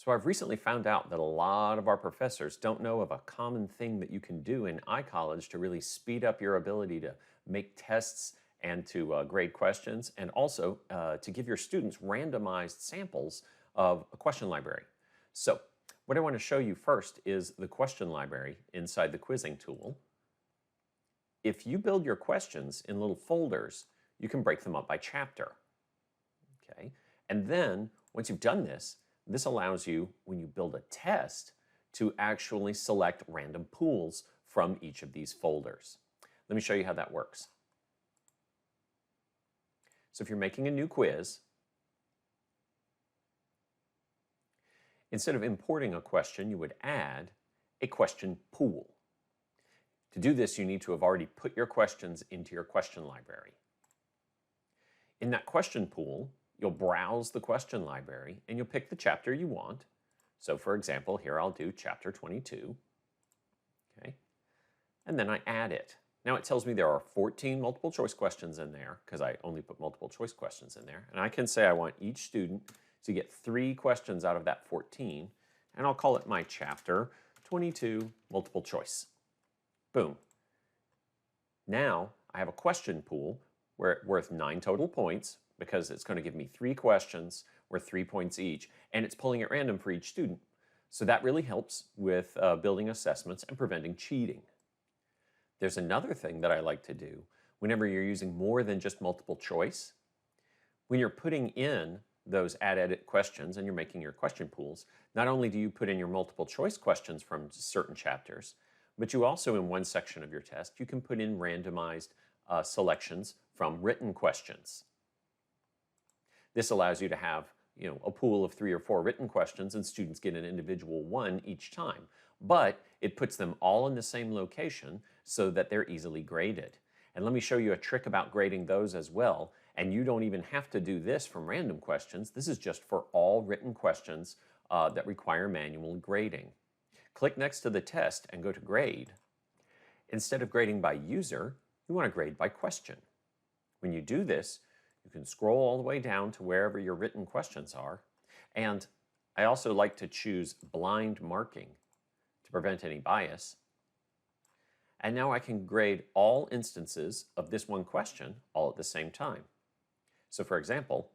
So I've recently found out that a lot of our professors don't know of a common thing that you can do in iCollege to really speed up your ability to make tests and to grade questions, and also to give your students randomized samples of a question library. So what I want to show you first is the question library inside the quizzing tool. If you build your questions in little folders, you can break them up by chapter. Okay, and then once you've done this, this allows you, when you build a test, to actually select random pools from each of these folders. Let me show you how that works. So if you're making a new quiz, instead of importing a question, you would add a question pool. To do this, you need to have already put your questions into your question library. In that question pool, you'll browse the question library and you'll pick the chapter you want. So for example, here I'll do chapter 22. Okay. And then I add it. Now it tells me there are 14 multiple choice questions in there because I only put multiple choice questions in there. And I can say I want each student to get 3 questions out of that 14, and I'll call it my chapter 22 multiple choice. Boom. Now I have a question pool worth 9 total points, because it's going to give me 3 questions worth 3 points each, and it's pulling at random for each student. So that really helps with building assessments and preventing cheating. There's another thing that I like to do whenever you're using more than just multiple choice. When you're putting in those add-edit questions and you're making your question pools, not only do you put in your multiple choice questions from certain chapters, but you also, in one section of your test, you can put in randomized selections from written questions. This allows you to have, a pool of 3 or 4 written questions, and students get an individual one each time. But it puts them all in the same location so that they're easily graded. And let me show you a trick about grading those as well. And you don't even have to do this from random questions. This is just for all written questions that require manual grading. Click next to the test and go to grade. Instead of grading by user, you want to grade by question. When you do this, you can scroll all the way down to wherever your written questions are. And I also like to choose blind marking to prevent any bias. And now I can grade all instances of this one question all at the same time. So for example,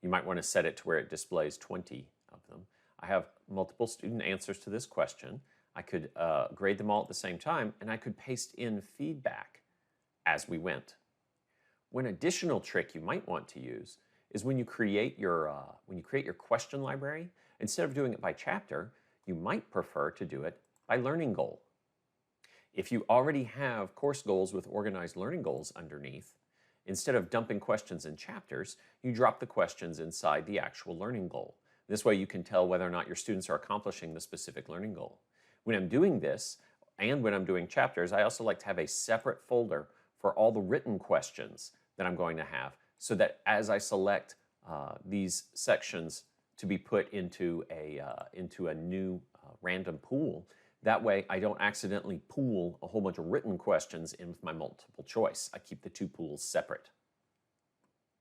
you might want to set it to where it displays 20 of them. I have multiple student answers to this question. I could grade them all at the same time, and I could paste in feedback as we went. One additional trick you might want to use is when you create your question library, instead of doing it by chapter, you might prefer to do it by learning goal. If you already have course goals with organized learning goals underneath, instead of dumping questions in chapters, you drop the questions inside the actual learning goal. This way you can tell whether or not your students are accomplishing the specific learning goal. When I'm doing this, and when I'm doing chapters, I also like to have a separate folder for all the written questions that I'm going to have, so that as I select these sections to be put into a new random pool, that way I don't accidentally pool a whole bunch of written questions in with my multiple choice. I keep the 2 pools separate.